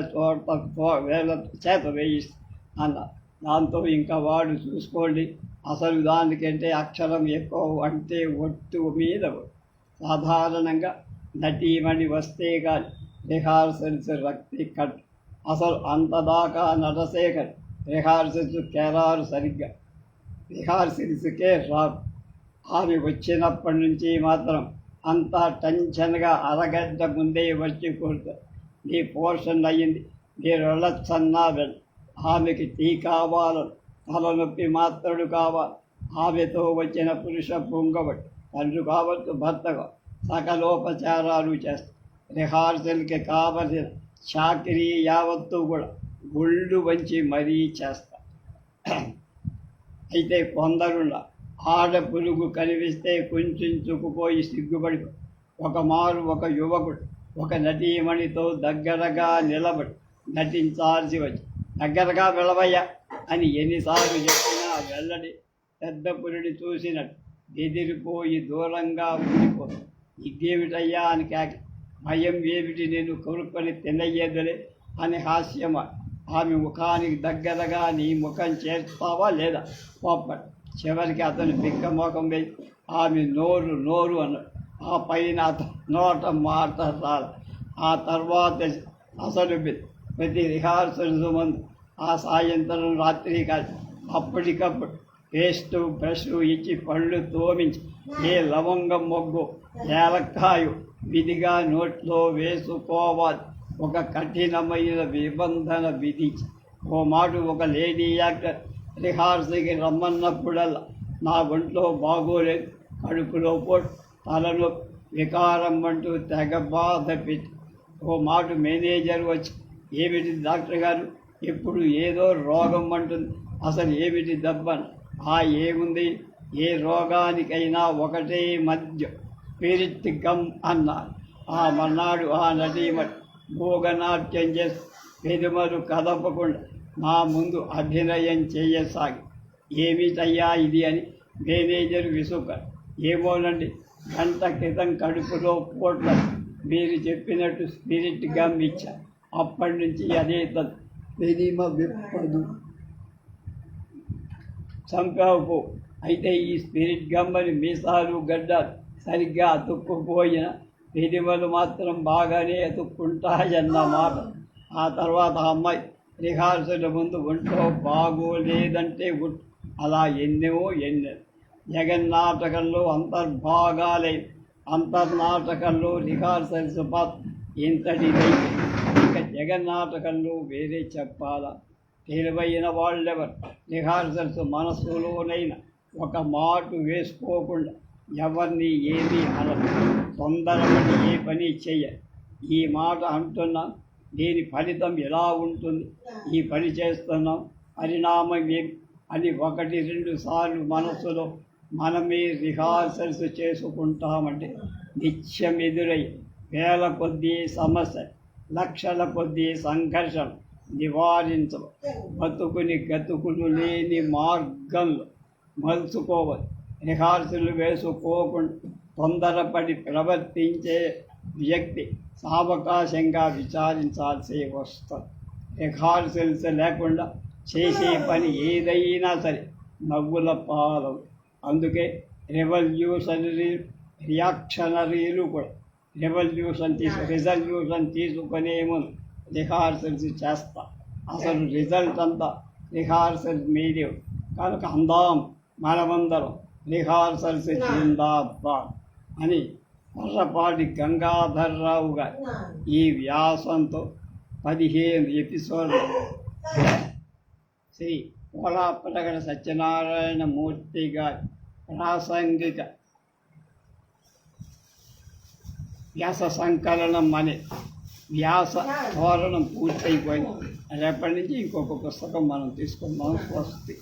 వేళ్ళ చేత వేయిస్తా అన్నారు. దాంతో ఇంకా వాడు చూసుకోండి, అసలు దానికంటే అక్షరం ఎక్కువ అంటే ఒట్టు మీద. సాధారణంగా నటీమణి వస్తే కానీ రిహార్సల్స్ రక్తి కట్. అసలు అంతదాకా నటశేఖర్ రిహార్సల్స్ కేరారు సరిగ్గా రిహార్సల్స్కే రాదు. ఆమె వచ్చినప్పటి నుంచి మాత్రం అంతా టెన్షన్గా అరగంట ముందే వచ్చి కూర్చొని నీ పోర్షన్ అయ్యింది, మీరు వెళ్ళొచ్చన్నా వెళ్ళి. ఆమెకి టీ కావాలని, తలనొప్పి మాత్రలు కావాలి. ఆమెతో వచ్చిన పురుష పొంగబట్టి తండ్రి కావచ్చు, భర్త కావచ్చు, సకలోపచారాలు చేస్తారు. రిహార్సల్కి కావలసిన చాకరీ యావత్తు కూడా గుళ్ళు వంచి మరీ చేస్తారు. అయితే కొందరున్న ఆడ పురుగు కనిపిస్తే కుంచుకుపోయి సిగ్గుపడి ఒక యువకుడు ఒక నటీమణితో దగ్గరగా నిలబడి నటించాల్సి వచ్చి, దగ్గరగా వెళ్ళవయ్యా అని ఎన్నిసార్లు చెప్పినా వెళ్ళడి పెద్ద పురుడిని చూసినట్టు బెదిరిపోయి దూరంగా ఉండిపోతుంది. ఇదేమిటయ్యా అని భయం ఏమిటి, నేను కొనుక్కొని తినయ్యేదులే అని హాస్యం ఆమె ముఖానికి దగ్గరగా నీ ముఖం చేస్తావా లేదా కోప్పడు. చివరికి అతను బిక్క ముఖం వేసి ఆమె నోరు నోరు అన్నాడు. ఆ పైన అతను నోట మాట రాల. ఆ తర్వాత అసలు ప్రతి రిహార్సల్స్ ముందు ఆ సాయంత్రం రాత్రి కాదు అప్పటికప్పుడు పేస్టు బ్రష్ ఇచ్చి పళ్ళు తోమించి ఏ లవంగం మొగ్గు ఏలక్కాయు విధిగా నోట్లో వేసుకోవాలి. ఒక కఠినమైన నిబంధన విధించి ఓ మాట ఒక లేడీ యాక్టర్ రిహార్సల్కి రమ్మన్నప్పుడల్లా నా ఒంట్లో బాగోలేదు, కడుపులో పోటు, తలలో వికారం అంటూ తెగ బాధ పెట్టి ఓ మాట మేనేజర్ వచ్చి ఏమిటి డాక్టర్ గారు ఇప్పుడు ఏదో రోగం అంటుంది, అసలు ఏమిటి దెబ్బను? ఏముంది, ఏ రోగానికైనా ఒకటే మధ్య స్పిరిట్ గమ్ అన్నారు. ఆ మన్నాడు ఆ నటీమణి భోగనాట్యం చేసి పెదమలు కదపకుండా నా ముందు అభినయం చేయసాగి ఏమిటయ్యా ఇది అని మేనేజర్ విసుకాడు. ఏమోనండి, గంట క్రితం కడుపులో పోట్ల మీరు చెప్పినట్టు స్పిరిట్ గమ్ ఇచ్చా, అప్పటి నుంచి అదే పెదిమ విప్పదు, చంపావు. అయితే ఈ స్పిరిట్ గమ్మని మీసాలు గడ్డాలు సరిగ్గా అతుక్కుపోయిన పెదిమలు మాత్రం బాగానే అతుక్కుంటాయన్నమాట. ఆ తర్వాత ఆ అమ్మాయి రిహార్సల్ ముందు ఒంట్లో బాగోలేదంటే అలా ఎన్నో జగన్నాటకంలో అంతర్భాగాలే. అంతర్నాటకంలో రిహార్సల్స్ పాత్ర ఇంతటిదైతే ఇక జగన్నాటకంలో వేరే చెప్పాలా? తెలివైన వాళ్ళెవరు రిహార్సల్స్ మనస్సులోనైనా ఒక మాట వేసుకోకుండా ఎవరిని ఏమీ అనరు, తొందరపడి ఏ పని చెయ్యరు. ఈ మాట అంటున్నా, దీని ఫలితం ఎలా ఉంటుంది, ఈ పని చేస్తున్నాం, పరిణామం ఏమి అని 1-2 సార్లు మనస్సులో మనమే రిహార్సల్స్ చేసుకుంటామంటే నిత్యం ఎదురై వేల కొద్దీ సమస్య, లక్షల కొద్దీ సంఘర్షణ నివారించవు. బతుకుని గతుకులు లేని మార్గంలో మలుచుకోవాలి. రిహార్సల్ వేసుకోకుండా తొందరపడి ప్రవర్తించే వ్యక్తి సావకాశంగా విచారించాల్సి వస్తుంది. రిహార్సల్స్ లేకుండా చేసే పని ఏదైనా సరే నవ్వుల పాలవు. అందుకే రియాక్షనరీలు కూడా రిజల్యూషన్ తీసుకునే ముందు రిహార్సల్స్ చేస్తా. అసలు రిజల్ట్ అంతా రిహార్సల్స్ మీదే. కనుక అందాం మనమందరం రిహార్సల్స్ జిందాబాద్ అని కొర్రపాటి గంగాధర్రావు గారు ఈ వ్యాసంతో 15 ఎపిసోడ్లు శ్రీ కోలాపటగడ సత్యనారాయణ మూర్తి గారి ప్రాసంగిక వ్యాస సంకలనం అనే వ్యాస ధోరణం పూర్తయిపోయింది. రేపటి నుంచి ఇంకొక పుస్తకం మనం తీసుకుందాం. స్వస్తి.